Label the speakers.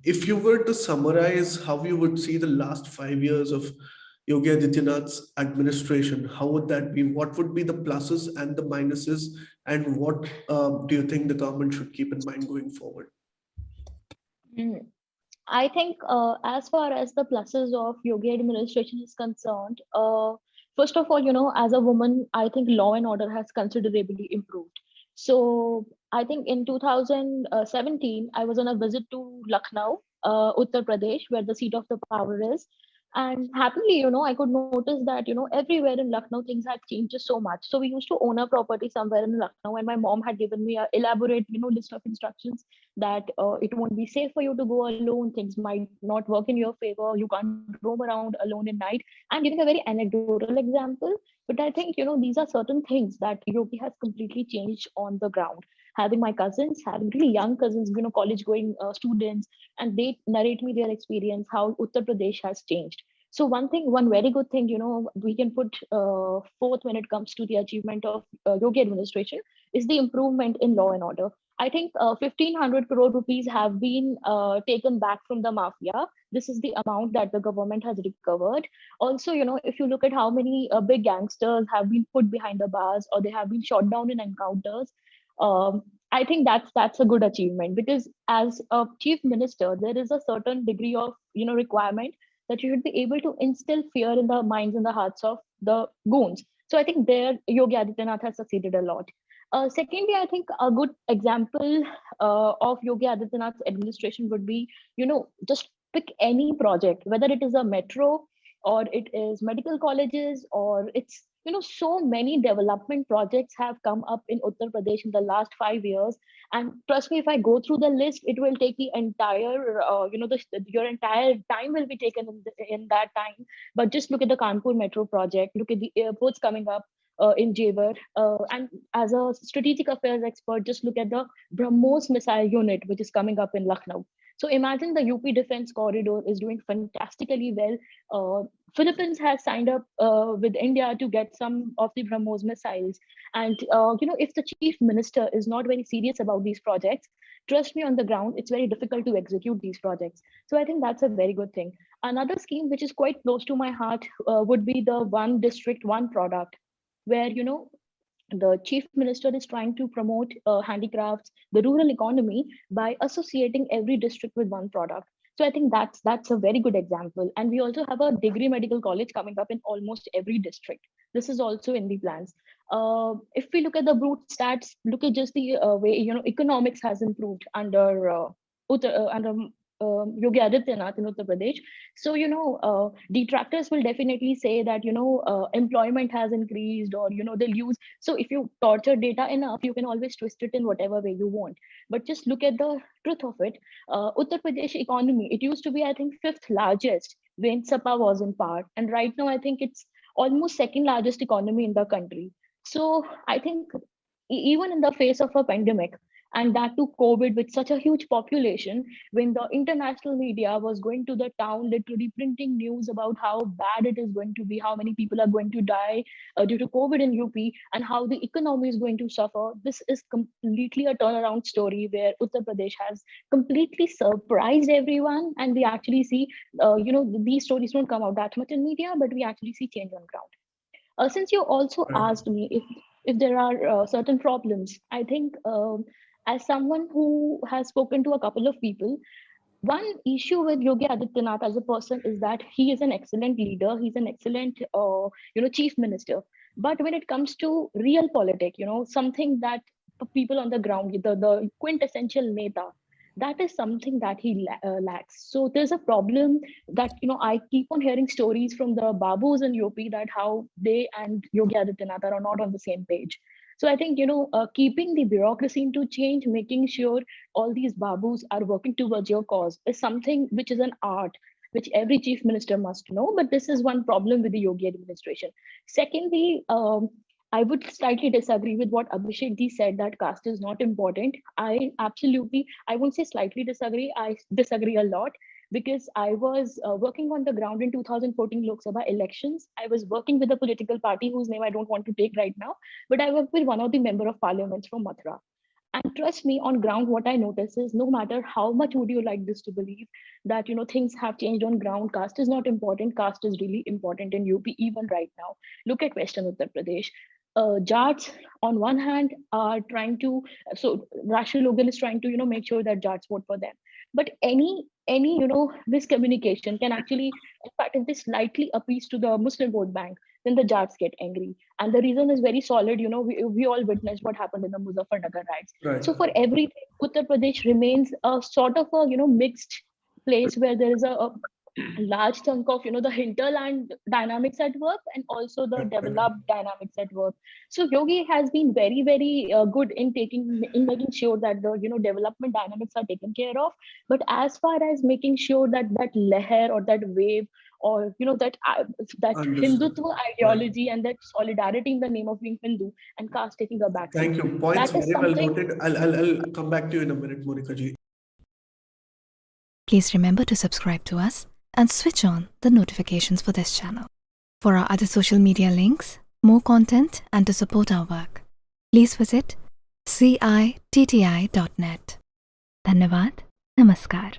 Speaker 1: If you were to summarize how you would see the last 5 years of Yogi Adityanath's administration, how would that be? What would be the pluses and the minuses, and what do you think the government should keep in mind going forward?
Speaker 2: Mm. I think as far as the pluses of Yogi administration is concerned, first of all, as a woman, I think law and order has considerably improved. So I think in 2017, I was on a visit to Lucknow, Uttar Pradesh, where the seat of the power is. And happily, I could notice that, everywhere in Lucknow, things had changed so much. So we used to own a property somewhere in Lucknow, and my mom had given me a elaborate, list of instructions that it won't be safe for you to go alone. Things might not work in your favor. You can't roam around alone at night. I'm giving a very anecdotal example, but I think, these are certain things that Yogi has completely changed on the ground. Having my cousins, having really young cousins, college going students, and they narrate me their experience, how Uttar Pradesh has changed. So one very good thing, we can put forth when it comes to the achievement of Yogi administration is the improvement in law and order. I think 1,500 crore rupees have been taken back from the mafia. This is the amount that the government has recovered. Also, if you look at how many big gangsters have been put behind the bars or they have been shot down in encounters, I think that's a good achievement, because as a chief minister, there is a certain degree of requirement that you should be able to instill fear in the minds and the hearts of the goons. So I think there Yogi Adityanath has succeeded a lot. Secondly, I think a good example of Yogi Adityanath's administration would be, just pick any project, whether it is a metro or it is medical colleges or it's, so many development projects have come up in Uttar Pradesh in the last 5 years. And trust me, if I go through the list, it will take the entire, your entire time will be taken in that time. But just look at the Kanpur metro project, look at the airports coming up in Jaipur. And as a strategic affairs expert, just look at the BrahMos missile unit, which is coming up in Lucknow. So imagine the UP Defense Corridor is doing fantastically well. Philippines has signed up with India to get some of the BrahMos missiles. And if the chief minister is not very serious about these projects, trust me, on the ground, it's very difficult to execute these projects. So I think that's a very good thing. Another scheme which is quite close to my heart would be the one district, one product, where the chief minister is trying to promote handicrafts, the rural economy, by associating every district with one product. So I think that's a very good example. And we also have a degree medical college coming up in almost every district. This is also in the plans. If we look at the brute stats, look at just the way economics has improved under under Yogi Adityanath in Uttar Pradesh. So, detractors will definitely say that, employment has increased, or, they'll use. So if you torture data enough, you can always twist it in whatever way you want. But just look at the truth of it. Uttar Pradesh economy, it used to be, I think, fifth largest when Sapa was in power. And right now, I think it's almost second largest economy in the country. So I think even in the face of a pandemic, and that to COVID with such a huge population, when the international media was going to the town, literally printing news about how bad it is going to be, how many people are going to die due to COVID in UP, and how the economy is going to suffer. This is completely a turnaround story where Uttar Pradesh has completely surprised everyone, and we actually see, these stories don't come out that much in media, but we actually see change on ground. Since you also
Speaker 1: Right.
Speaker 2: asked me if there are certain problems, I think as someone who has spoken to a couple of people, one issue with Yogi Adityanath as a person is that he is an excellent leader. He's an excellent, chief minister. But when it comes to real politics, something that people on the ground, the quintessential neta, that is something that he lacks. So there's a problem that, I keep on hearing stories from the babus in UP that how they and Yogi Adityanath are not on the same page. So I think, keeping the bureaucracy into change, making sure all these babus are working towards your cause is something which is an art which every chief minister must know. But this is one problem with the Yogi administration. Secondly, I would slightly disagree with what Abhishek ji said, that caste is not important. I won't say slightly disagree, I disagree a lot, because I was working on the ground in 2014 Lok Sabha elections. I was working with a political party whose name I don't want to take right now, but I worked with one of the member of parliaments from Mathura. And trust me, on ground, what I notice is no matter how much would you like this to believe that things have changed on ground, caste is not important. Caste is really important in UP even right now. Look at Western Uttar Pradesh. Jats on one hand are trying to, so Rashtriya Logal is trying to make sure that Jats vote for them. But any miscommunication can actually, in fact, if they slightly appease to the Muslim vote bank, then the Jats get angry. And the reason is very solid. We all witnessed what happened in the Muzaffarnagar riots.
Speaker 1: Right.
Speaker 2: So for everything, Uttar Pradesh remains a sort of a mixed place where there is a large chunk of the hinterland dynamics at work and also the
Speaker 1: Right.
Speaker 2: developed dynamics at work. So Yogi has been very good in making sure that the development dynamics are taken care of. But as far as making sure that that leher or that wave or that
Speaker 1: Understood.
Speaker 2: Hindutva
Speaker 1: Right.
Speaker 2: ideology and that solidarity in the name of being Hindu and caste taking a backseat,
Speaker 1: Thank you. Points
Speaker 2: that is
Speaker 1: very well
Speaker 2: something.
Speaker 1: noted. I'll come back to you in a minute, Monica ji.
Speaker 3: Please remember to subscribe to us and switch on the notifications for this channel. For our other social media links, more content, and to support our work, please visit citti.net. Dhanyavad. Namaskar.